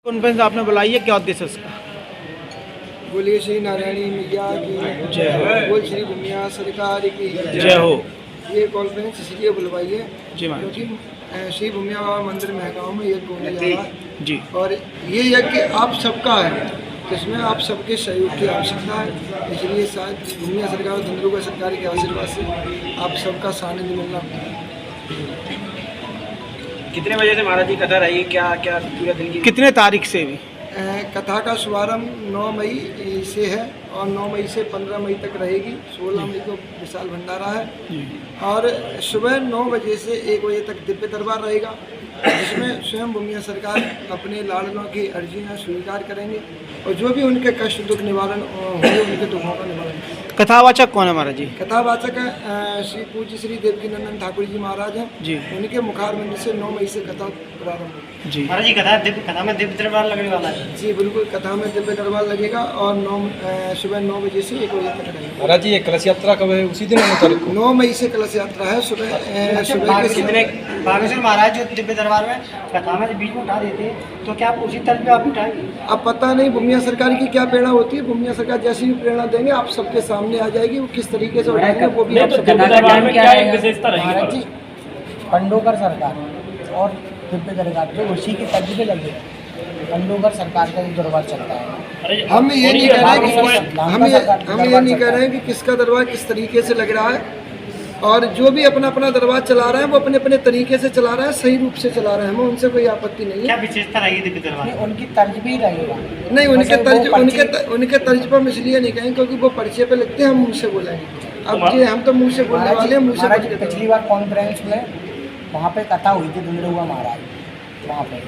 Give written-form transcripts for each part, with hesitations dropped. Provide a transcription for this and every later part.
Conference आपने बुलाई है, क्या उद्देश्य उसका? बोलिए श्री नारायणी मैया की जय हो। बोल श्री भूमिया सरकार की जय हो। ये कॉन्फ्रेंस इसलिए बुलवाई है जी महाराज। क्योंकि श्री भूमिया बाबा मंदिर महगांव में यज्ञ होने जा रहा है जी। और ये यज्ञ आप सबका है, जिसमें आप सबके सहयोग की आवश्यकता है। इसलिए शायद भूमिया सरकार और धंधुका सरकार के आशीर्वाद से आप सबका सानिध्य मिलना। कितने बजे से महाराज जी कथा रही, क्या क्या पूरे दिन की? कितने तारीख से भी? कथा का शुभारंभ 9 मई से है और 9 मई से 15 मई तक रहेगी। 16 मई को विशाल भंडारा है और सुबह 9 बजे से 1 बजे तक दिव्य दरबार रहेगा, जिसमें स्वयं भूमिया सरकार अपने लाडलों की अर्जियाँ स्वीकार करेंगे और जो भी उनके कष्ट दुख निवारण होंगे उनके दुखों का निवारण। कथावाचक कौन है महाराज जी? कथावाचक श्री पूज्य श्री देवकीनंदन ठाकुर जी महाराज हैं जी। उनके मुखारबिंद से 9 मई से कथा प्रारंभ होगी जी। महाराज जी कथा में दिव्य दरबार लगने वाला है जी, बिल्कुल कथा में दिव्य दरबार लगेगा और सुबह 9 बजे से 1 बजे तक रहेगा। महाराज जी ये कलश यात्रा कब है? उसी दिन 9 मई से कलश यात्रा है। सुबह के कितने बागेश्वर महाराज जो दिव्य दरबार में कथा में बीच में उठा देते हैं, तो क्या आप उसी तर्ज पे आप उठाएंगे? अब पता नहीं भूमिया सरकार की क्या प्रेरणा होती है। भूमिया सरकार जैसी भी प्रेरणा देंगे आप सबके सामने आ जाएगी, वो किस तरीके से उठाएंगे वो भी आप सबके महाराज जी पंडोकर सरकार और दिव्य दरबार जो उसी की तर्ज पे लगे। पंडोकर सरकार का जो दरबार चलता है, हम ये नहीं कह रहे हैं कि किसका दरबार किस तरीके से लग रहा है, और जो भी अपना अपना दरबार चला रहे हैं वो अपने अपने तरीके से चला रहे हैं, सही रूप से चला रहे हैं, हमें उनसे कोई आपत्ति नहीं है। क्या विशेषता रहेगी दिव्य दरबार में? उनकी तर्ज भी रहेगा। नहीं, उनके तर्ज पर हम इसलिए नहीं कहेंगे क्योंकि वो पर्चे पे लिखते हैं, हम मुँह से बोलेंगे। अब ये हम तो मुँह से बोलने वाले हैं, मुँह से। पिछली बार कॉन्फ्रेंस में वहाँ पे कथा हुई थी धुंधुआ महाराज वहाँ पे,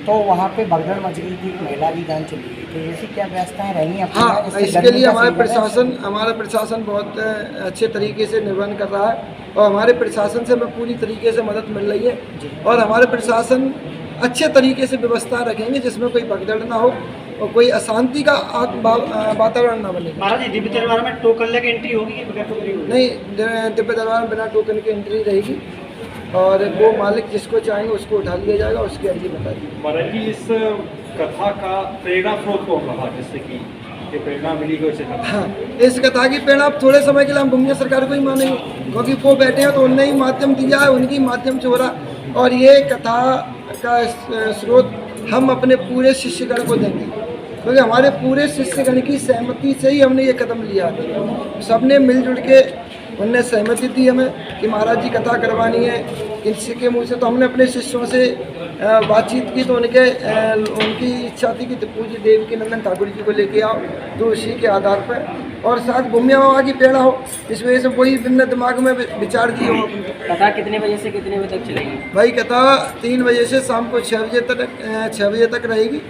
तो वहाँ पे भगदड़ मच गई थी, महिला की जान चली गई थी। ऐसी क्या व्यवस्थाएं रहेंगी? हाँ, इसके लिए हमारा प्रशासन बहुत अच्छे तरीके से निर्वहन कर रहा है और हमारे प्रशासन से हमें पूरी तरीके से मदद मिल रही है और हमारे प्रशासन अच्छे तरीके से व्यवस्था रखेंगे जिसमें कोई भगदड़ ना हो और कोई अशांति का वातावरण ना बने। महाराज जी दिव्य दरबार में टोकन लेके एंट्री होगी कि बगैर टोकन होगी? नहीं, दिव्य दरबार में बिना टोकन की एंट्री रहेगी और वो मालिक जिसको चाहेंगे उसको उठा लिया जाएगा, उसकी अर्जी बता दी। महाराज जी इस कथा का प्रेरणा स्रोत कौन रहा, जिससे कि प्रेरणा मिली हो इसे? हाँ, इस कथा की प्रेरणा थोड़े समय के लिए हम भूमिया सरकार को ही मानेंगे क्योंकि वो बैठे हैं तो उन्हें ही माध्यम दिया है, उनकी माध्यम से हो रहा। और ये कथा का स्रोत हम अपने पूरे शिष्यगण को देंगे क्योंकि हमारे पूरे शिष्यगण की सहमति से ही हमने ये कदम लिया। सबने मिलजुल के उनने सहमति दी हमें कि महाराज जी कथा करवानी है किसी के मुँह से, तो हमने अपने शिष्यों से बातचीत की तो उनकी इच्छा थी कि पूज्य देवकीनंदन ठाकुर जी को लेके आओ, तो उसी के आधार पर और साथ भूमिया बाबा की प्रेरणा हो, इस वजह से वही दिन दिमाग में विचार दी हो। कथा कितने बजे से कितने बजे तक चलेगी? भाई कथा 3 बजे से शाम को 6 बजे तक रहेगी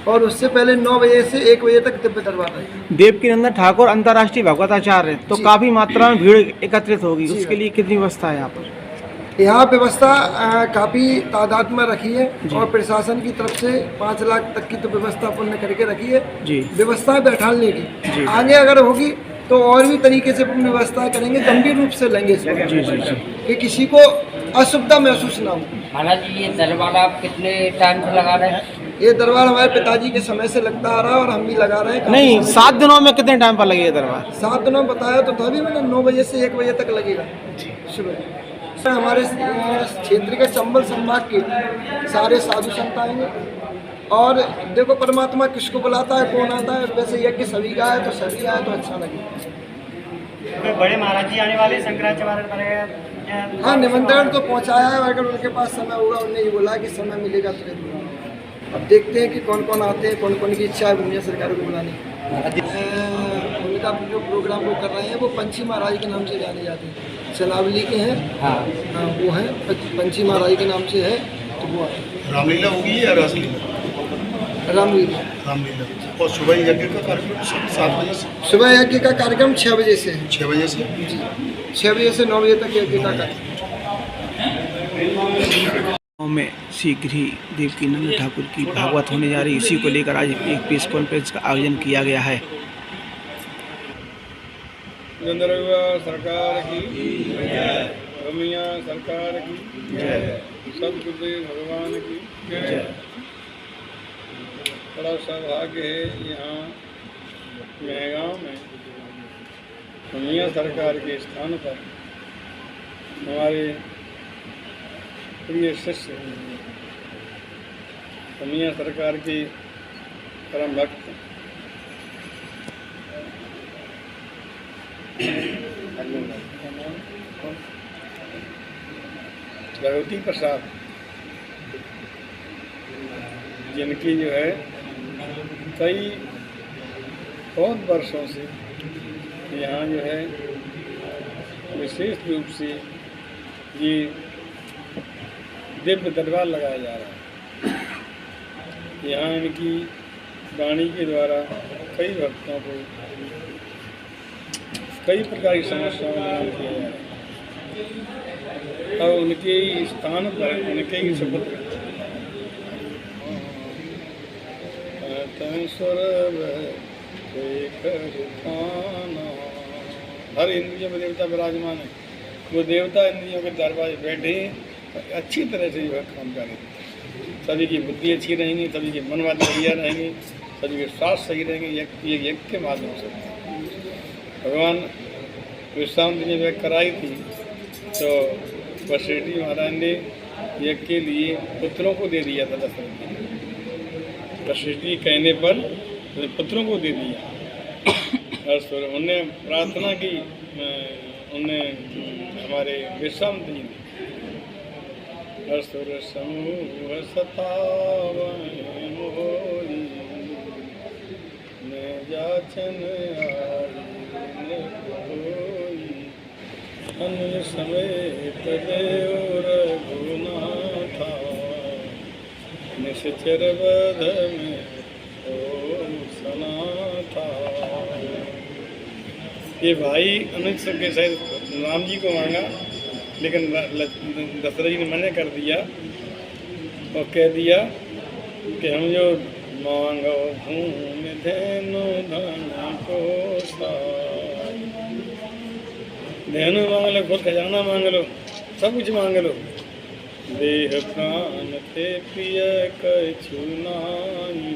और उससे पहले 9 बजे से 1 बजे तक दिव्य दरबार रहेगी। देवकीनंदन ठाकुर अंतर्राष्ट्रीय भागवताचार्य तो काफी मात्रा में भीड़ एकत्रित होगी, उसके लिए कितनी व्यवस्था है यहाँ पर? यहाँ व्यवस्था काफ़ी तादाद में रखी है और प्रशासन की तरफ से 5 लाख तक की तो व्यवस्था पुण्य करके रखी है जी। व्यवस्था बैठाने की आगे अगर होगी तो और भी तरीके से व्यवस्था करेंगे, गंभीर रूप से लेंगे जी कि किसी को असुविधा महसूस ना हो। महाराज जी ये दरबार आप कितने टाइम से लगा रहे हैं? ये दरबार हमारे पिताजी के समय से लगता आ रहा है और हम भी लगा रहे हैं। नहीं, 7 दिनों में कितने टाइम पर लगेगा दरबार? 7 दिनों में बताया तो तभी मैंने 9 बजे से 1 बजे तक लगेगा सुबह। हमारे क्षेत्र के चंबल संभाग के सारे साधु संत आएंगे और देखो परमात्मा किसको बुलाता है, कौन आता है, वैसे यज्ञ सभी का है तो सभी आए तो अच्छा लगेगा। बड़े महाराज जी आने वाले शंकराचार्य? हाँ, निमंत्रण तो पहुँचाया है, अगर उनके पास समय होगा उन्हें ये बोला कि समय मिलेगा तो अब देखते हैं कि कौन कौन आते हैं, कौन कौन की इच्छा है भूमिया सरकार को बुलाने की। उनका जो प्रोग्राम वो कर रहे हैं वो पंछी महाराज के नाम से जाने जाते हैं, चनावली के हैं। हाँ, वो हैं पंछी महाराज के नाम से है, तो वो रामलीला होगी या रासलीला? रामलीला। और सुबह यज्ञ का कार्यक्रम 7 बजे से? सुबह यज्ञ का कार्यक्रम 6 बजे से है। 6 बजे से जी, 6 बजे से 9 बजे तक यज्ञ का कार्यक्रम में शीघ्र ही देवकीनंदन ठाकुर की भागवत होने जा रही, इसी को लेकर आज एक प्रेस कॉन्फ्रेंस का आयोजन किया गया है। सरकार की भूमिया सरकार की जय, सतगुरुदेव भगवान की जय। बड़ा सौभाग्य है यहाँ महगांव में मियाँ सरकार के स्थान पर हमारे प्रिय शिष्य मियाँ सरकार के परम भक्त भगवती प्रसाद जिनकी जो है कई बहुत वर्षों से यहाँ जो है विशेष रूप से ये दिव्य दरबार लगाया जा रहा है। यहाँ इनकी वाणी के द्वारा कई भक्तों को कई प्रकार की समस्याओं का निदान किया जा रहा है और उनके ही स्थान पर उनके ही सुपुत्र हर इंद्रियों में देवता विराजमान है। वो देवता इंद्रियों के दरबार बैठे अच्छी तरह से जो है काम करें। सभी की बुद्धि अच्छी रहेंगी, सभी के मन वाले बढ़िया रहेंगे, सभी के स्वास्थ्य सही रहेंगे। यज्ञ के माध्यम से भगवान विश्रांति ने व्यक्त कराई थी तो वशिष्ठ महाराज ने यज्ञ के लिए पुत्रों को दे दिया था दशरथ जी। वशिष्ठ जी कहने पर पुत्रों को दे दिया और उन्होंने प्रार्थना की, उन्हें हमारे विश्रांति जी ने असुर समूह सतावन मोरी मैं जाचन अन्य समेत देव रघुनाथा निश्चर बध में ओम सनाथा। ये भाई अनुज के सहित राम जी को मांगा, लेकिन दशरथ जी ने मना कर दिया और कह दिया कि हम जो मांगो भूमि धेनु धन कोसा, धेनु मांग लो, खुद खजाना मांग लो, सब कुछ मांग लो। देह प्राण थे प्रिय कछु नाई,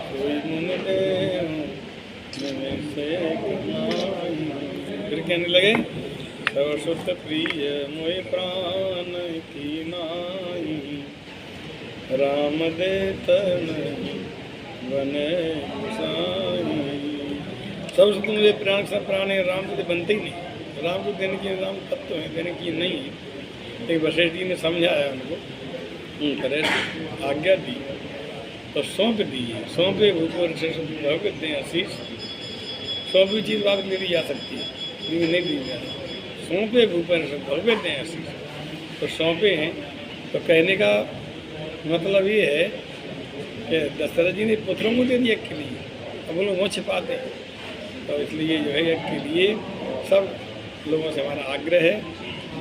कोई मुन देव से कमाई। फिर कहने लगे सर्वसुत प्रिय मोय प्राण की नाई, राम देतन बने साई। सर्वसुत मुझे प्राण से प्राण है, राम तो बनते ही नहीं। राम को देने की राम तत्व है, देने की नहीं है। एक वशिष्ठ जी ने समझाया उनको, आज्ञा दी तो सौंप दी। सौंपे ऊपर से भगवत दें आशीष। सौंपी चीज़ बात ले ली जा सकती है, लेकिन नहीं दी जा सकती। सौंपे भूपेन से भगवत दें आशीष, तो सौंपे हैं। तो कहने का मतलब ये है कि दशरथ जी ने पुत्रों को दे दिया के लिए, अब वो लोग वो छिपाते हैं। तो इसलिए जो है के लिए सब लोगों से हमारा आग्रह है,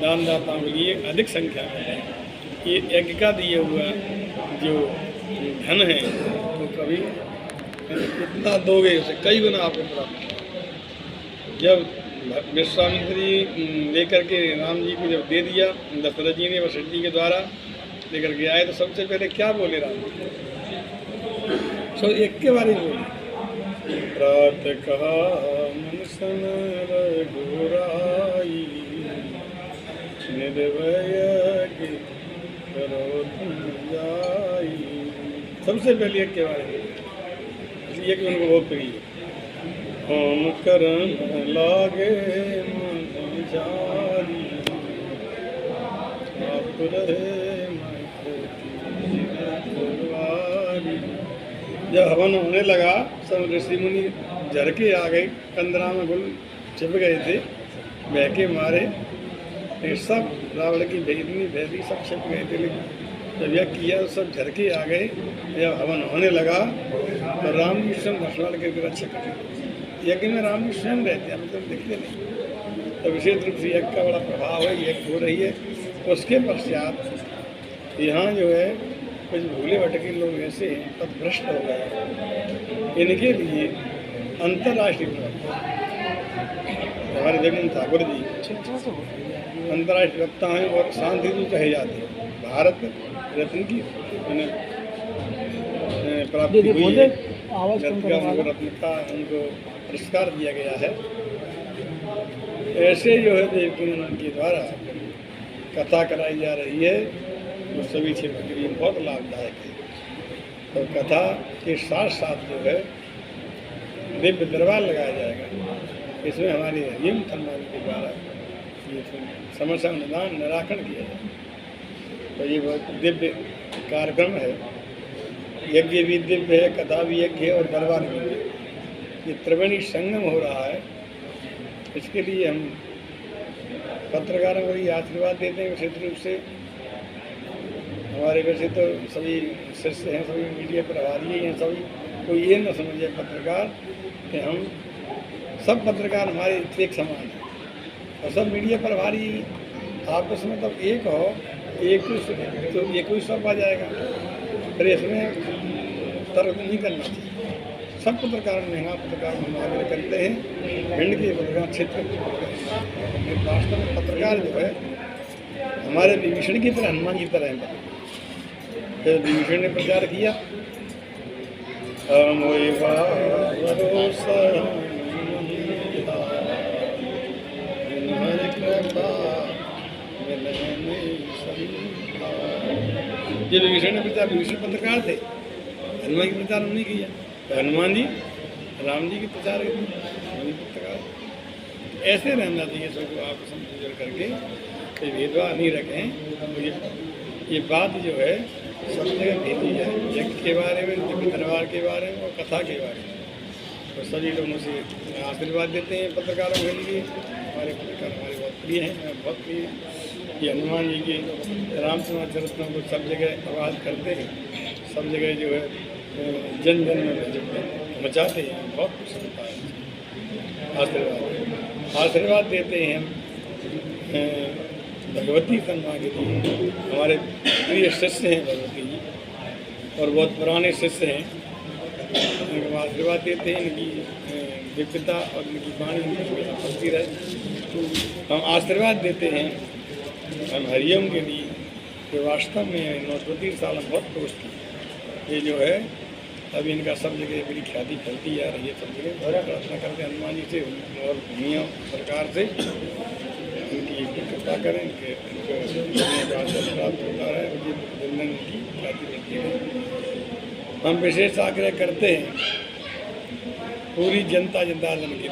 दानदाताओं के लिए अधिक संख्या में है। ये यज्ञ का दिए हुआ जो धन है तो कभी कितना दोगे उसे कई गुना आपको प्राप्त। जब विश्वामित्री लेकर के राम जी को जब दे दिया दशरथ जी ने वशिष्ठ जी के द्वारा लेकर के आए, तो सबसे पहले क्या बोले राम जी? सब एक के बारे में बोले, प्रात कहा मन सन रघुराई, निर्भय करो तुम जाई। सबसे पहले एक के बारे में, इसलिए कि उनको बहुत प्रिय है। ओम करन लागे मन जारी, आप रहे जब हवन होने लगा सब ऋषि मुनि झर के आ गए, कंदरा में गुल छिप गए थे, बह के मारे। ये सब रावण की भेदनी भेदी सब छिप गए थे, लेकिन जब यह किया सब झर के आ गए। जब हवन होने लगा तो राम जी स्वयं भस्माल के रक्षा कर, यज्ञ में राम जी स्वयं रहते हैं, मतलब दिखते नहीं। तो विशेष रूप से यज्ञ का बड़ा प्रभाव है, यज्ञ हो रही है। उसके पश्चात यहाँ जो है कुछ भूले भटके लोग ऐसे हैं, पथभ्रष्ट हो गए। इनके लिए अंतर्राष्ट्रीय हमारे जगन्नाथ ठाकुर जी अंतर्राष्ट्रीय वक्ता हैं और शांति जी कहे जाते हैं। भारत रत्न की प्राप्ति हुई है। नृत्य उनको रत्नता उनको पुरस्कार दिया गया है। ऐसे जो है देवकीनंदन के द्वारा कथा कराई जा रही है जो सभी क्षेत्र के लिए बहुत लाभदायक है। तो कथा के साथ साथ जो है दिव्य दरबार लगाया जाएगा। इसमें हमारे हरियम सम्मान के द्वारा ये समस्या निदान निराकरण किया जाएगा। तो ये बहुत दिव्य कार्यक्रम है। यज्ञ भी दिव्य है, कथा भी यज्ञ है और दरबार भी दिव्य है। ये त्रिवेणी संगम हो रहा है। इसके लिए हम पत्रकारों को ये आशीर्वाद देते हैं विशेष रूप से। हमारे वैसे तो सभी शिष्य हैं, सभी मीडिया प्रभारी हैं, सभी कोई ये न समझे पत्रकार कि हम सब पत्रकार हमारे एक समान हैं और सब मीडिया प्रभारी आपस में तब एक हो, एक तो एक ही सब आ जाएगा। फिर इसमें तर्क नहीं करना चाहिए। सब पत्रकार महंगा पत्रकार हम आग्रह करते हैं। भिंड के पत्रकार क्षेत्र वास्तव में पत्रकार जो है हमारे विभीषण की तरह, हनुमान की तरह है। फिर विभीषण ने प्रचार किया, ये विभीषण ने प्रचार, विभीषण पत्रकार थे, हनुमान की प्रचार उन्होंने किया। तो हनुमान जी राम जी की प्रचार पत्रकार। ऐसे रहना चाहिए सबको आपस में जुड़ करके, कोई भेदभाव नहीं रखें। ये बात जो है सब जगह भेजी जाए, यज्ञ के बारे में, दिव्य दरबार के बारे में और कथा के बारे में। तो सभी लोगों से आशीर्वाद देते हैं पत्रकारों के लिए। हमारे पत्रकार हमारे बहुत प्रिय हैं, बहुत प्रिय। ये हनुमान जी के रामचरितों को सब जगह आवाज़ करते हैं, सब जगह जो है जन जन में मचाते हैं। बहुत प्रसन्नता है। आशीर्वाद देते हैं हम भगवती तन्मा के लिए। हमारे प्रिय शिष्य हैं भगवती जी और बहुत पुराने शिष्य हैं। इनको आशीर्वाद देते हैं, इनकी दिव्यता और इनकी वाणी फलती रहे। हम आशीर्वाद देते हैं हम हरिओम के लिए कि वास्तव में नौतपति साल बहुत कोशिश की। ये जो है अभी इनका सब जगह बड़ी ख्याति फैलती जा रही है। सब जगह प्रार्थना करते हैं हनुमान जी से और भूमिया सरकार से इनकी कृपा करें कि इनको प्राप्त होता रहे और ये दिन की ख्याति बढ़ती है। हम विशेष आग्रह करते हैं पूरी जनता जनार्दन के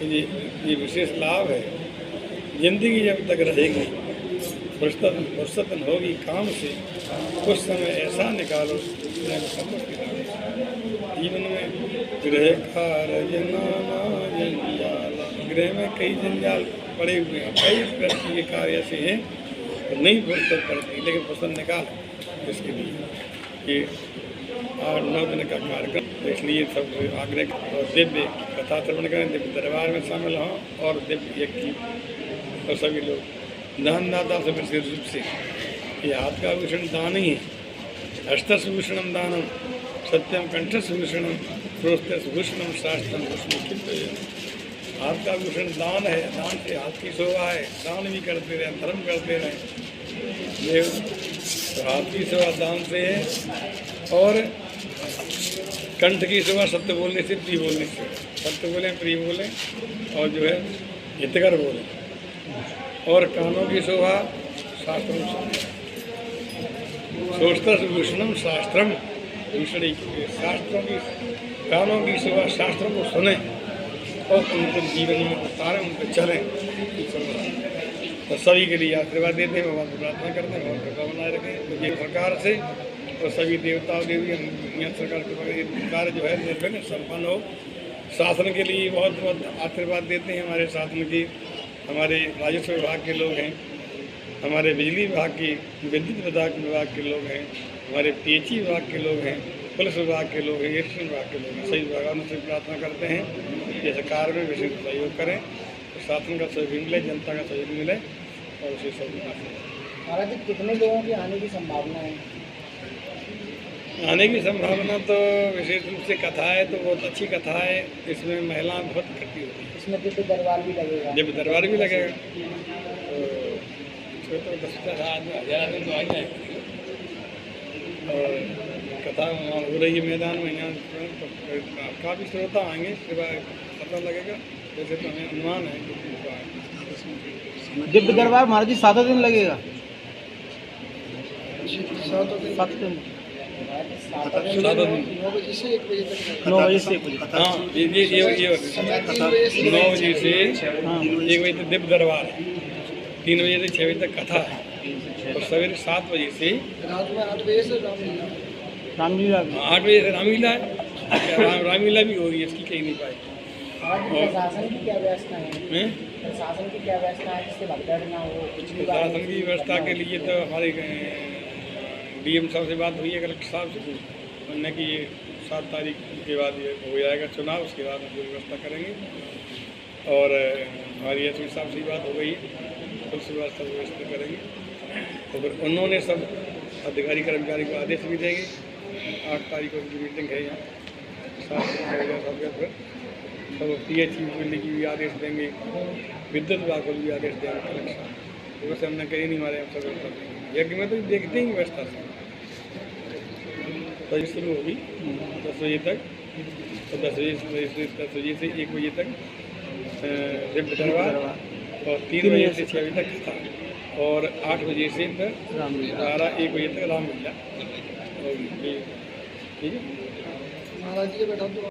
लिए ये विशेष लाभ है। जिंदगी जब तक रहेगी, फुर्सत होगी काम से, कुछ समय ऐसा निकालो जीवन में गृह कार्य नाना जंजाल। गृह में कई जंजाल पड़े हुए हैं, कई प्रकार के कार्य ऐसे हैं तो नहीं फुर्सत पड़ती, लेकिन फुर्सत निकाल इसके लिए। ये 8-9 दिन का कार्यक्रम, इसलिए सब आग्रह और दिव्य कथा श्रवण करें, दिव्य दरबार में शामिल हों और दिव्य यज्ञ और सभी लोग दानदाता से विशेष रूप से ये हाथ का भूषण दान ही है। हस्तभूषणम दानम सत्यम कंठभूषणम श्रोत्रभूषणम शास्त्रम भूषण। हाथ का भूषण दान है, दान से हाथ की शोभा है। दान भी करते रहें, धर्म करते रहें। देव तो हाथ की शोभा दान से है और कंठ की शोभा सत्य बोलने से, प्रिय बोलने से। सत्य बोलें, प्रिय बोलें और जो है हितकर बोलें। और कानों की शोभा शास्त्रम सुने। भूषणम शास्त्रम भूषण। शास्त्रों की कानों की शोभा शास्त्रों को सुने और उनको जीवन में उतारें, उनको चलें। तो सभी के लिए आशीर्वाद देते हैं, भगवान से प्रार्थना करते हैं, भगवान कृपा बनाए रखें। तो ये सरकार से और सभी देवताओं देवी यहाँ सरकार के कार्य जो है निर्विघ्न संपन्न हो। शासन के लिए बहुत बहुत आशीर्वाद देते हैं। हमारे शासन की, हमारे राजस्व विभाग के लोग हैं, हमारे बिजली विभाग की, विद्युत विभाग के लोग हैं, हमारे पीएचई विभाग के लोग हैं, पुलिस विभाग के लोग हैं, इलेक्शन विभाग के लोग हैं। सही विभागों से प्रार्थना करते हैं कि सरकार में विशेष सहयोग करें, तो शासन का सहयोग मिले, जनता का सहयोग मिले और उसे सहयोग। महाराज जी कितने लोगों की आने की संभावना है? आने की संभावना तो विशेष रूप से कथा है तो बहुत अच्छी कथा है। इसमें महिलाएं बहुत इकट्ठी होती हैं। इसमें दिव्य दरबार भी लगेगा? दिव्य दरबार भी लगेगा तो 10,000 आदमी तो आ जाए। और कथा वहाँ हो रही है मैदान में, यहाँ काफ़ी श्रोता आएंगे, इसके बाद पता लगेगा। जैसे तो हमें अनुमान है कि दिव्य दरबार महाराज जी 7 दिन लगेगा। 7 दिन 9 बजे से 1 बजे तक 9 बजे से 1 बजे। हाँ, ये 9 बजे से 1 बजे तक दिव्य दरबार है, 3 बजे से 6 बजे तक कथा है, और सवेरे 7 बजे से रात में 8 बजे से रामलीला। रामलीला 8 बजे से रामलीला है। रामलीला भी हो रही है, इसकी कहीं नहीं पाई। प्रशासन की क्या व्यवस्था है? हैं? प्रशासन की क्या व्यवस्था है जिससे भगदड़ ना हो, कुछ भी प्रशासन की व्यवस्था के लिए तो हमारे डीएम साहब से बात हुई है, कलेक्टर साहब से, उन्होंने कि ये 7 तारीख के बाद ये हो जाएगा चुनाव, उसके बाद हम पूरी व्यवस्था करेंगे। और हमारी एसपी साहब से बात हो गई है, उसके बाद सब व्यवस्था करेंगे। तो फिर उन्होंने सब अधिकारी कर्मचारी को आदेश भी देंगे। 8 तारीख को उनकी मीटिंग है यहाँ, 7 फिर सब PH मिलने की भी आदेश देंगे, विद्युत विभाग को भी आदेश देंगे कलेक्टर साहब। वैसे हमने कहीं नहीं मारे, हम सब व्यवस्था देंगे। यज्ञ में तो देखते ही व्यवस्था से तो शुरू होगी 10 बजे तक, तो 10 बजे से 1 बजे तक दिव्य दरबार, और 3 बजे से 6 बजे तक कथा, और 8 बजे से फिर 1 बजे तक रामलीला होगी। ठीक है। महाराज जी के बैठा दो।